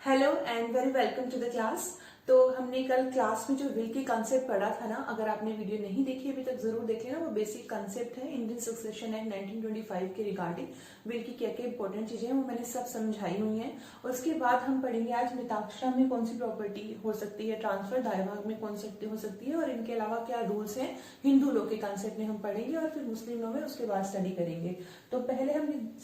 Hello and very welcome to the class. तो हमने कल क्लास में जो विल की कंसेप्ट पढ़ा था ना, अगर आपने वीडियो नहीं देखी अभी तक जरूर देख लेना। वो बेसिक कंसेप्ट है इंडियन सक्सेशन एक्ट 1925 के रिगार्डिंग विल की क्या क्या इंपॉर्टेंट चीजें हैं वो मैंने सब समझाई हुई हैं। उसके बाद हम पढ़ेंगे आज मिताक्षरा में कौन सी प्रॉपर्टी हो सकती है, ट्रांसफर दायभाग में कौन सी हो सकती है, और इनके अलावा क्या रूल्स हैं हिंदू लॉ के कंसेप्ट में हम पढ़ेंगे, और फिर मुस्लिम लॉ में उसके बाद स्टडी करेंगे। तो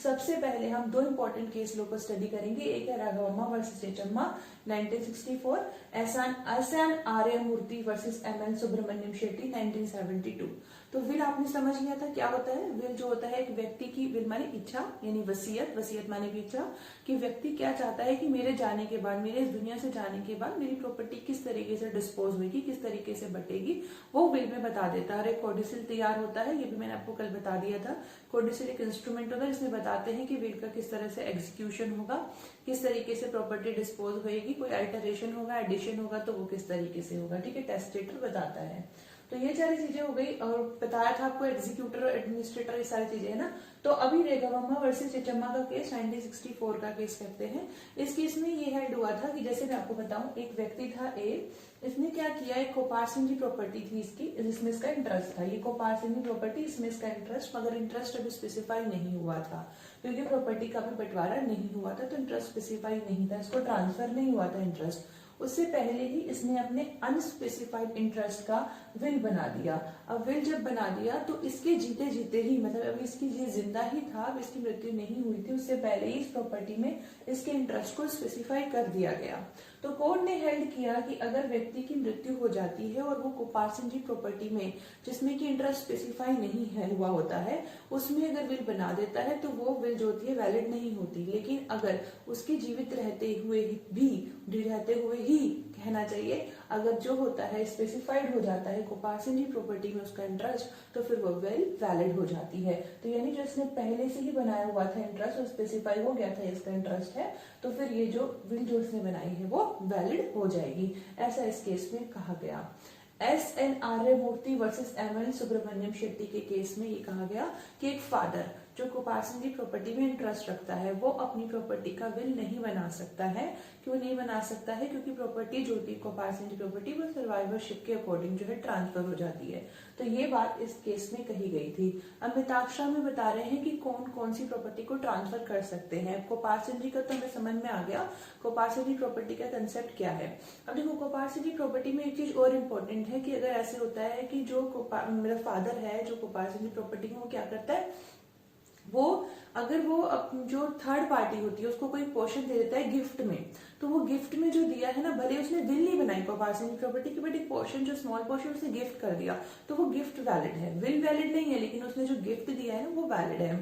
सबसे पहले हम दो इंपॉर्टेंट केस लॉ को स्टडी करेंगे। एक है Raghavamma versus Chechamma 1964, S N Arya Murthy versus M N Subramanyam Shetty 1972। तो विल आपने समझ लिया था क्या होता है। विल जो होता है एक व्यक्ति की, विल माने इच्छा यानी वसीयत, वसीयत माने भी इच्छा कि व्यक्ति क्या चाहता है कि मेरे जाने के बाद, मेरे इस दुनिया से जाने के बाद मेरी प्रॉपर्टी किस तरीके से डिस्पोज होगी, किस तरीके से बटेगी, वो विल में बता देता है। और एक कोडिसिल तैयार होता है, ये भी मैंने आपको कल बता दिया था। कोडिसिल एक इंस्ट्रूमेंट होता है जिसमें बताते हैं कि विल का किस तरह से एग्जीक्यूशन होगा, किस तरीके से प्रॉपर्टी डिस्पोज होगी, कोई अल्टरेशन होगा, एडिशन होगा तो वो किस तरीके से होगा। ठीक है, टेस्टेटर बताता है। तो ये सारी चीजें हो गई, और बताया था आपको एग्जीक्यूटर और एडमिनिस्ट्रेटर, ये सारी चीजें है ना। तो अभी रेगावम्मा वर्सेस चेचम्मा का केस 1964 का केस कहते हैं। इस केस में ये हेड हुआ था कि जैसे मैं आपको बताऊं, एक व्यक्ति था ए, इसने क्या किया, एक कोपार सिंह की प्रॉपर्टी थी इसकी, जिसमें इसका इंटरेस्ट था। ये कोपार सिंह की प्रॉपर्टी, इसमें इसका इंटरेस्ट, मगर इंटरेस्ट अभी स्पेसिफाई नहीं हुआ था क्योंकि प्रॉपर्टी का भी बंटवारा नहीं हुआ था, तो इंटरेस्ट स्पेसिफाई नहीं था, इसको ट्रांसफर नहीं हुआ था इंटरेस्ट। उससे पहले ही इसने अपने अनस्पेसिफाइड इंटरेस्ट का विल बना दिया। अब विल जब बना दिया तो इसके जीते जीते ही, मतलब अभी इसकी ये जिंदा ही था, अब इसकी मृत्यु नहीं हुई थी, उससे पहले ही इस प्रॉपर्टी में इसके इंटरेस्ट को स्पेसिफाई कर दिया गया। तो कोर्ट ने हेल्ड किया कि अगर व्यक्ति की मृत्यु हो जाती है और वो कोपार सिंह की प्रॉपर्टी में, जिसमें कि इंटरेस्ट स्पेसिफाई नहीं है हुआ होता है, उसमें अगर विल बना देता है तो वो विल जो होती है वैलिड नहीं होती। लेकिन अगर उसके जीवित रहते हुए ही कहना चाहिए, अगर जो होता है स्पेसिफाइड हो जाता है कोपार सिंह की प्रॉपर्टी में उसका इंटरेस्ट, तो फिर वो विल वैलिड हो जाती है। तो यानी जो इसने पहले से ही बनाया हुआ था इंटरेस्ट, वो स्पेसिफाई हो गया था इसका इंटरेस्ट है, तो फिर ये जो विल जो इसने बनाई है वो वैलिड हो जाएगी। ऐसा इस केस में कहा गया। S N Arya Murthy versus M L Subramanyam Shetty के केस में ये कहा गया कि एक फादर जो कोपार सिंह की प्रॉपर्टी में इंटरेस्ट रखता है, वो अपनी प्रॉपर्टी का विल नहीं बना सकता है। क्यों नहीं बना सकता है? क्योंकि प्रॉपर्टी जो होती है कोपार सिंह की प्रॉपर्टी, वो सर्वाइवरशिप के अकॉर्डिंग जो है ट्रांसफर हो जाती है। तो ये बात इस केस में कही गई थी। अब मिताक्षरा में बता रहे हैं कि कौन कौन सी प्रॉपर्टी को ट्रांसफर कर सकते हैं। कोपार सिंह जी का तो हमें समझ में आ गया, कोपार सिंह की प्रॉपर्टी का कंसेप्ट क्या है। अब देखो, कोपार सिंह की प्रॉपर्टी में एक चीज और इम्पोर्टेंट है कि अगर ऐसे होता है कि जो मेरा फादर है जो कोपार सिंह की प्रॉपर्टी में, वो क्या करता है, वो अगर वो जो थर्ड पार्टी होती है उसको कोई पोर्शन दे देता है गिफ्ट में, तो वो गिफ्ट में जो दिया है ना, भले उसने विल नहीं बनाई कोपार सिंह की प्रॉपर्टी की, बट एक पोर्शन जो स्मॉल पोर्शन उसने गिफ्ट कर दिया, तो वो गिफ्ट वैलिड है। विल वैलिड नहीं है, लेकिन उसने जो गिफ्ट दिया है ना वो वैलिड है।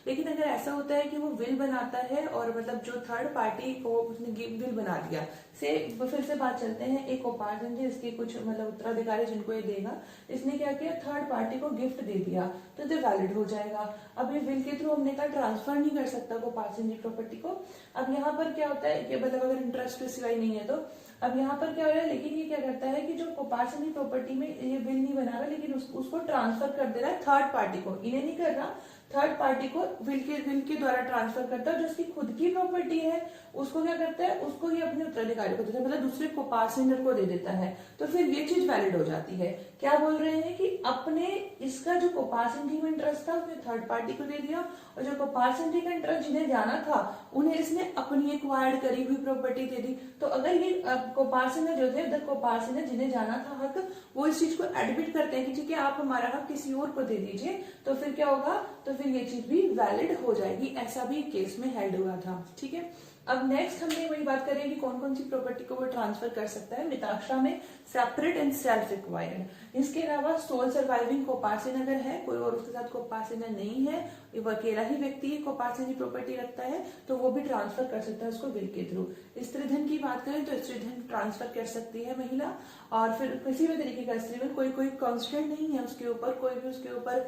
लेकिन अगर ऐसा होता है कि वो विल बनाता है और मतलब जो थर्ड पार्टी को उसने विल बना दिया, फिर से बात चलते हैं, एक कोपार सिंह जी, इसके कुछ मतलब उत्तराधिकारी जिनको ये देगा, इसने क्या किया, थर्ड पार्टी को गिफ्ट दे दिया, तो ये वैलिड हो जाएगा। अब ये विल के थ्रू हमने कहा ट्रांसफर नहीं कर सकता कोपार सिंह जी प्रॉपर्टी को। अब यहाँ पर क्या होता है कि मतलब अगर इंटरेस्ट स्पेसिफाई नहीं है, तो अब यहाँ पर क्या हो रहा है, लेकिन ये क्या करता है कि जो कोपार सिंह की प्रॉपर्टी में ये विल नहीं बना रहा, लेकिन उसको ट्रांसफर कर दे रहा है थर्ड पार्टी को, इन्हें नहीं कर रहा, थर्ड पार्टी को विल के द्वारा ट्रांसफर करता है। जो उसकी खुद की प्रॉपर्टी है उसको क्या करता है, उसको ही अपने उत्तराधिकारी को देता है, मतलब दूसरे कोपार सिंह को दे देता है, तो फिर ये चीज वैलिड हो जाती है। क्या बोल रहे हैं कि अपने इसका जो कोपार सिंह जी में इंटरेस्ट था उसने थर्ड पार्टी को दे दिया, और जो कोपार सिंह जी का इंटरेस्ट जिन्हें जाना था उन्हें इसने अपनी एक्वायर्ड करी हुई प्रॉपर्टी दे दी। तो अगर ये कोपार सिंह जो थे, उधर कोपार सिंह जिन्हें जाना था हक, वो इस चीज को एडमिट करते हैं कि ठीक है आप हमारा हक किसी और को दे दीजिए, तो फिर क्या होगा, तो फिर ये चीज भी वैलिड हो जाएगी। ऐसा भी केस में हेल्ड हुआ था। ठीक है, अब नेक्स्ट हमने वही बात करें कि कौन कौन सी प्रॉपर्टी को वो ट्रांसफर कर सकता है। मिताक्षरा में सेपरेट एंड सेल्फ एक्वायर्ड, इसके अलावा सोल सर्वाइविंग कोपार सिंह अगर है, कोई और उसके साथ कोपार सिंह नहीं है, वो अकेला ही व्यक्ति है, कोपार सिंह की प्रॉपर्टी रखता है, तो वो भी ट्रांसफर कर सकता है उसको विल के थ्रू। स्त्रीधन की बात करें तो स्त्रीधन ट्रांसफर कर सकती है महिला, और फिर किसी भी तरीके का स्त्रीधन, कोई कॉन्स्टेंट नहीं है उसके ऊपर, कोई भी उसके ऊपर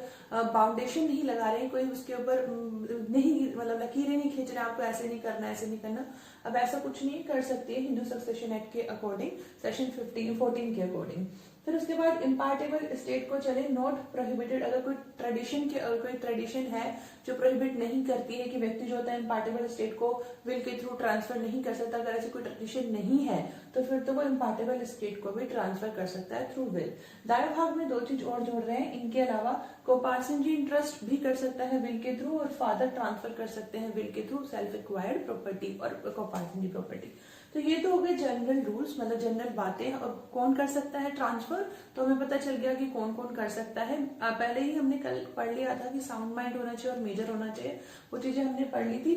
बाउंडेशन नहीं लगा रहे, कोई उसके ऊपर नहीं मतलब लकीरें नहीं खींच रहे, आपको ऐसे नहीं करना ऐसे नहीं करना। अब ऐसा कुछ नहीं कर सकती है हिंदू सक्सेशन एक्ट के अकॉर्डिंग, सेक्शन 14 के अकॉर्डिंग। फिर उसके बाद इम्पार्टेबल स्टेट को चले नॉट प्रोहिबिटेड, अगर कोई ट्रेडिशन है जो प्रोहिबिट नहीं करती है कि व्यक्ति जो होता है इम्पार्टेबल स्टेट को विल के थ्रू ट्रांसफर नहीं कर सकता, अगर ऐसी कोई ट्रेडिशन नहीं है तो फिर तो वो इम्पार्टेबल स्टेट को भी ट्रांसफर कर सकता है थ्रू विल। दाएं भाग में दो चीज और जोड़ रहे हैं, इनके अलावा कोपार्सनजी इंटरेस्ट भी कर सकता है विल के थ्रू, और फादर ट्रांसफर कर सकते हैं विल के थ्रू सेल्फ एक्वायर्ड प्रॉपर्टी और कोपार्सनजी प्रॉपर्टी। तो ये तो हो गए जनरल रूल्स, मतलब जनरल बातें। और कौन कर सकता है ट्रांसफर, तो हमें पता चल गया कि कौन कौन कर सकता है। पहले ही हमने कल पढ़ लिया था कि साउंड माइंड होना चाहिए और मेजर होना चाहिए, वो चीजें हमने पढ़ ली थी।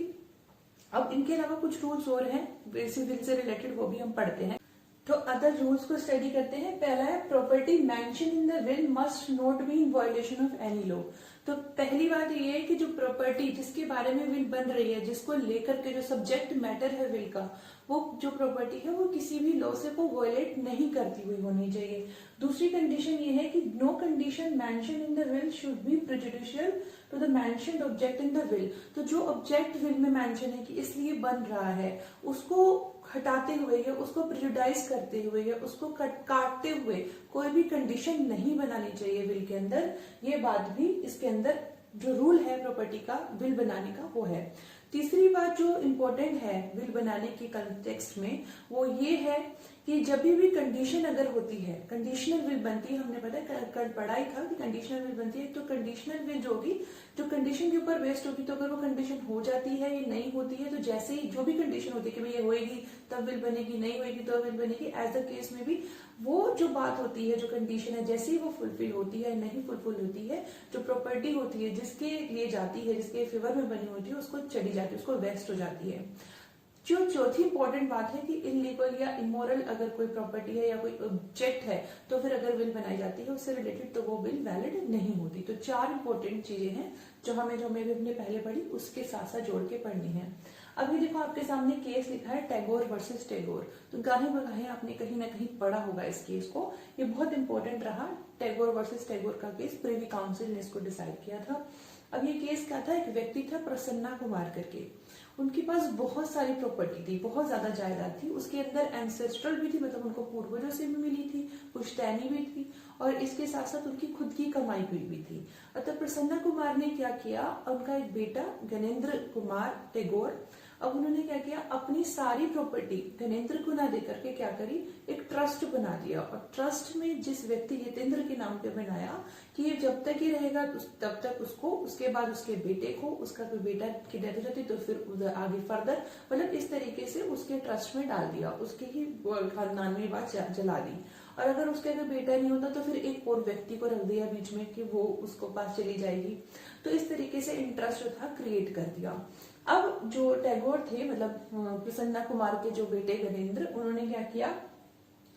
अब इनके अलावा कुछ रूल्स और हैं बेसिक विल से रिलेटेड, वो भी हम पढ़ते हैं। तो अदर रूल्स को स्टडी करते हैं। पहला है property mention in the will must not be in violation of any law. तो पहली बात ये है कि जो प्रॉपर्टी जिसके बारे में विल बन रही है, जिसको लेकर के जो सब्जेक्ट मैटर है विल का, वो जो प्रॉपर्टी है वो किसी भी लॉ से को वायलेट नहीं करती हुई होनी चाहिए। दूसरी कंडीशन ये है कि no condition mention in the will should be prejudicial to the mentioned object in the will. तो जो ऑब्जेक्ट विल में मेंशन है कि इसलिए बन रहा है, उसको हटाते हुए या उसको प्रेजुडाइज करते हुए या उसको काटते हुए कोई भी कंडीशन नहीं बनानी चाहिए विल के अंदर। ये बात भी इसके अंदर जो रूल है प्रॉपर्टी का विल बनाने का वो है। तीसरी बात जो इम्पोर्टेंट है विल बनाने के कंटेक्स्ट में वो ये है कि जब भी कंडीशन अगर होती है, कंडीशनल विल बनती है, हमने पता है कल पढ़ा ही था कि कंडीशनल विल बनती है, तो कंडीशनल विल जो होगी जो कंडीशन के ऊपर बेस्ड होगी, तो अगर वो कंडीशन हो जाती है या नहीं होती है, तो जैसे ही जो भी कंडीशन होती है कि भाई ये होएगी तब विल बनेगी, नहीं होएगी तो विल बनेगी, एज द केस में भी वो जो बात होती है, जो कंडीशन है, जैसे ही वो फुलफिल होती है नहीं फुलफिल होती है, जो प्रॉपर्टी होती है जिसके लिए जाती है, जिसके फेवर में बनी होती है, उसको चली जाती है, उसको वेस्ट हो जाती है। जो चौथी इंपॉर्टेंट बात है कि इलीगल या इमोरल अगर कोई प्रॉपर्टी है या कोई ऑब्जेक्ट है तो फिर अगर विल बनाई जाती है उससे रिलेटेड तो वो विल वैलिड नहीं होती। तो चार इंपॉर्टेंट चीजें हैं जो हमें भी हमने पहले पढ़ी उसके साथ साथ जोड़ के पढ़नी है। अभी देखो आपके सामने केस लिखा है टैगोर वर्सेस टैगोर। तो गाहे बगाहे आपने कहीं ना कहीं पढ़ा होगा इस केस को, ये बहुत इंपॉर्टेंट रहा। टैगोर वर्सेस टैगोर का केस प्रिवी काउंसिल ने इसको डिसाइड किया था। अब ये केस क्या था, एक व्यक्ति था प्रसन्ना कुमार करके, उनके पास बहुत सारी प्रॉपर्टी थी, बहुत ज्यादा जायदाद थी, उसके अंदर एंसेस्ट्रल भी थी, मतलब उनको पूर्वजों से भी मिली थी, पुश्तैनी भी थी, और इसके साथ साथ उनकी खुद की कमाई हुई भी थी। अतः प्रसन्ना कुमार ने क्या किया, उनका एक बेटा गणेंद्र कुमार टैगोर, अब उन्होंने क्या किया, अपनी सारी प्रॉपर्टी गणेंद्र को ना देकर के क्या करी, एक ट्रस्ट बना दिया, और ट्रस्ट में जिस व्यक्ति यतेंद्र के नाम पे बनाया कि ये जब तक ही रहेगा तब तक उसको, उसके बाद उसके बेटे को, उसका कोई बेटा की डेथ हो जाती तो फिर आगे फर्दर, मतलब इस तरीके से उसके ट्रस्ट में डाल दिया, उसके ही खानदान में बात जला दी। और अगर उसके अगर बेटा नहीं होता तो फिर एक और व्यक्ति को रख दिया बीच में कि वो उसको पास चली जाएगी। तो इस तरीके से इंटरेस्ट जो था क्रिएट कर दिया। अब जो टैगोर थे, मतलब प्रसन्ना कुमार के जो बेटे गणेंद्र, उन्होंने क्या किया,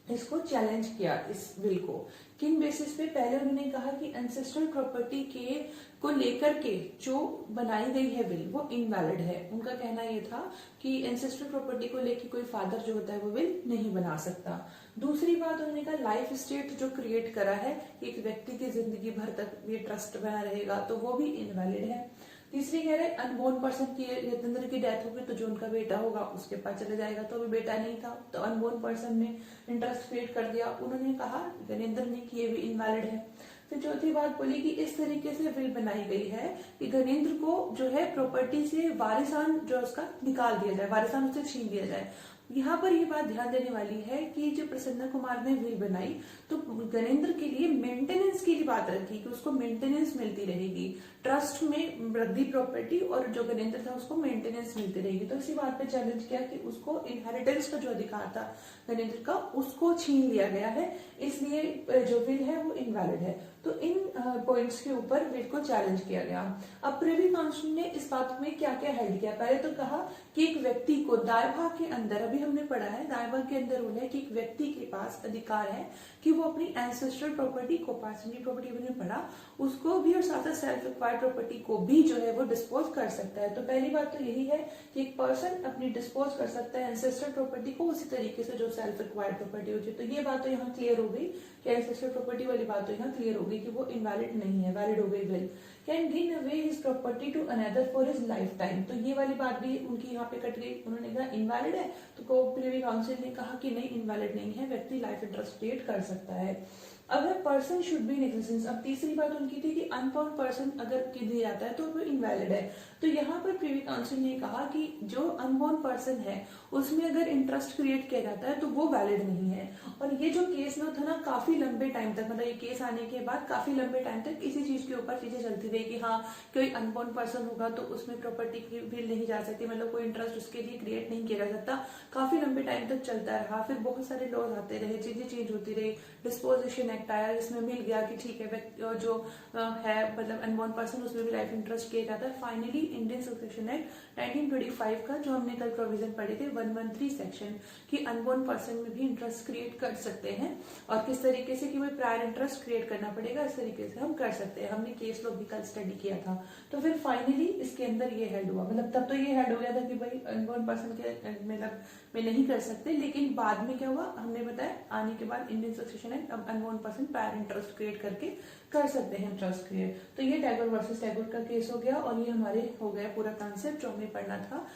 इसको चैलेंज किया इस विल को। किन बेसिस पे, पहले उन्होंने कहा कि एंसेस्ट्रल प्रॉपर्टी के को लेकर के जो बनाई गई है विल वो इनवैलिड है। उनका कहना ये था कि एंसेस्ट्रल प्रॉपर्टी को लेकर कोई फादर जो होता है वो विल नहीं बना सकता। दूसरी बात उन्होंने कहा लाइफ स्टेट जो क्रिएट करा है एक व्यक्ति की जिंदगी भर तक ये ट्रस्ट बना रहेगा तो वो भी इनवैलिड है। तीसरी कह रहे अनबोर्न पर्सन की, यतेंद्र की डेथ होगी तो जो उनका बेटा होगा उसके पास चला जाएगा, तो अभी बेटा नहीं था तो अनबोर्न पर्सन ने इंटरेस्ट क्रिएट कर दिया। उन्होंने कहा गणेंद्र ने कि ये भी इनवैलिड है। फिर चौथी बात बोली कि इस तरीके से विल बनाई गई है कि गणेंद्र को जो है प्रॉपर्टी से वारिसान जो उसका निकाल दिया जाए, वारिसान उससे छीन दिया जाए। यहाँ पर ये बात ध्यान देने वाली है कि जो प्रसन्ना कुमार ने विल बनाई तो गणेंद्र के लिए मेंटेनेंस की बात रखी कि उसको मेंटेनेंस मिलती रहेगी, ट्रस्ट में वृद्धि प्रॉपर्टी और जो गणेंद्र था उसको मेंटेनेंस मिलती रहेगी। तो इसी बात पे चैलेंज किया कि उसको इनहेरिटेंस का जो अधिकार था गणेंद्र का उसको छीन लिया गया है, इसलिए जो विल है वो इनवैलिड है। तो इन पॉइंट्स के ऊपर विल को चैलेंज किया गया। अब प्रिवी काउंसिल ने इस बात में क्या क्या हेल्ड किया, पहले तो कहा कि एक व्यक्ति को दाएं भाग के अंदर, अभी हमने पढ़ा है दाएं भाग के अंदर रूल है कि एक व्यक्ति के पास अधिकार है कि वो अपनी एंसेस्ट्रल प्रॉपर्टी को, पार्सनरी प्रॉपर्टी हमने पढ़ा, उसको भी और साथ साथ सेल्फ एक्वायर्ड प्रॉपर्टी को भी जो है वो डिस्पोज कर सकता है। तो पहली बात तो यही है कि एक पर्सन अपनी डिस्पोज कर सकता है एंसेस्ट्रल प्रॉपर्टी को उसी तरीके से जो सेल्फ एक्वायर्ड प्रॉपर्टी होती है। तो ये बात तो यहाँ क्लियर हो गई कि एंसेस्ट्रल प्रॉपर्टी वाली बात तो यहाँ क्लियर हो गई। गई कि वो इनवैलिड नहीं है, वैलिड हो गई will. Can give away his property to another for his lifetime, तो ये वाली बात भी उनकी यहाँ पे कट गई। उन्होंने कहा इनवैलिड है, तो प्रिवी काउंसिल ने कहा कि नहीं, इनवैलिड नहीं है, व्यक्ति लाइफ इंटरेस्ट क्रिएट कर सकता है। अगर person should be in existence, अब तीसरी बात उनकी थी कि अनबाउंड पर्सन अगर दिया जाता है तो वो इनवैलिड है। तो यहाँ पर प्रीवी काउंसिल ने कहा कि जो अनबाउंड पर्सन है उसमें अगर इंटरेस्ट क्रिएट किया जाता है तो वो वैलिड नहीं है। और ये जो केस में था ना, काफी लंबे टाइम तक, मतलब ये केस आने के बाद काफी लंबे टाइम तक इसी चीज के ऊपर चीजें चलती रही कि हाँ, कोई अनबाउंड पर्सन होगा तो उसमें प्रॉपर्टी की बिल नहीं जा सकती, मतलब कोई इंटरेस्ट उसके लिए क्रिएट नहीं किया जा सकता। काफी लंबे टाइम तक चलता रहा, फिर बहुत सारे लॉज आते रहे, चीजें चेंज होती रही, डिस्पोजिशन एक्ट आया जिसमें मिल गया कि ठीक है जो है मतलब अनबॉर्न पर्सन उसमें भी लाइफ इंटरेस्ट किया जाता है। फाइनली इंडियन सक्सेशन एक्ट 1925 का जो हमने कल प्रोविजन पढ़े थे 113 सेक्शन कि अनबॉर्न पर्सन में भी इंटरेस्ट क्रिएट कर सकते हैं, और किस तरीके से कि भाई प्रायर इंटरेस्ट क्रिएट करना पड़ेगा, इस तरीके से हम कर सकते हैं। हमने केस लॉ भी कल स्टडी किया था। तो फिर फाइनली इसके अंदर ये हेड हुआ, मतलब तब तो ये हेड हो गया था कि भाई अनबॉर्न पर्सन के मतलब में नहीं कर सकते, लेकिन बाद में क्या हुआ हमने बताया, आने के बाद इंडियन सक्सेशन एक्ट अब unborn person prior interest create करके कर सकते हैं इंटरेस्ट क्रिएट। तो ये टैगोर वर्सेस टैगोर का केस हो गया, और ये हमारे हो गया पूरा कॉन्सेप्ट जो हमें पढ़ना था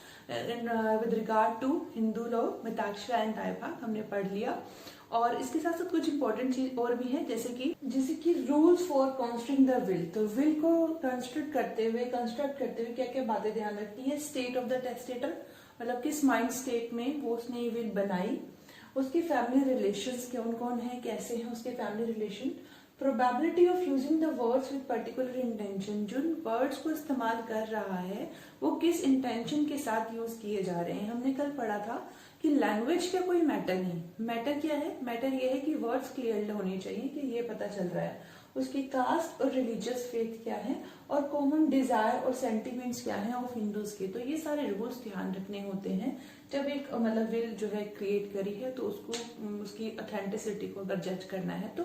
with regard to Hindu law, Mitakshara and टाइपा हमने पढ़ लिया। और इसके साथ साथ कुछ इंपॉर्टेंट चीज और भी है, जैसे कि रूल्स फॉर कॉन्स्ट्रक्टिंग द विल। तो विल को कंस्ट्रक्ट करते हुए क्या क्या बातें ध्यान रखनी है। स्टेट ऑफ द टेस्टेटर, मतलब किस माइंड स्टेट में वो उसने ये विल बनाई, उसकी फैमिली रिलेशंस कौन कौन है, कैसे हैं उसके family relation, probability of using the words with particular intention, जिन वर्ड्स को इस्तेमाल कर रहा है वो किस इंटेंशन के साथ यूज किए जा रहे हैं। हमने कल पढ़ा था कि लैंग्वेज का कोई मैटर नहीं, मैटर क्या है, मैटर ये है कि वर्ड्स क्लियर होने चाहिए कि ये पता चल रहा है। उसकी कास्ट और रिलीजियस फेथ क्या है, और कॉमन डिजायर और सेंटिमेंट्स क्या है ऑफ हिंदूज के। तो ये सारे रूल्स ध्यान रखने होते हैं जब एक मतलब विल जो है क्रिएट करी है, तो उसको उसकी ऑथेंटिसिटी को अगर जज करना है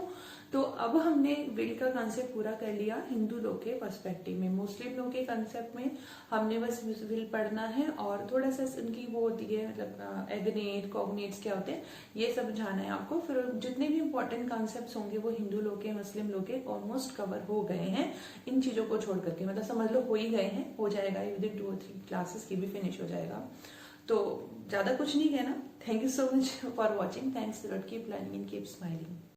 तो अब हमने विल का कंसेप्ट पूरा कर लिया हिंदू लोग के पर्सपेक्टिव में। मुस्लिम लोग के कंसेप्ट में हमने बस विल पढ़ना है और थोड़ा सा इनकी वो होती है मतलब एग्नेट कॉग्नेट्स क्या होते हैं ये समझाना है आपको। फिर जितने भी इंपॉर्टेंट कॉन्सेप्ट्स होंगे वो हिंदू लोग के मुस्लिम लोग के ऑलमोस्ट कवर हो गए हैं, इन चीजों को छोड़ करके, मतलब समझ लो हो ही गए हैं, हो जाएगा विद इन 2 और 3 क्लासेस की भी फिनिश हो जाएगा। तो ज्यादा कुछ नहीं कहना। Thank you so much for watching, thanks lot, keep learning and keep smiling.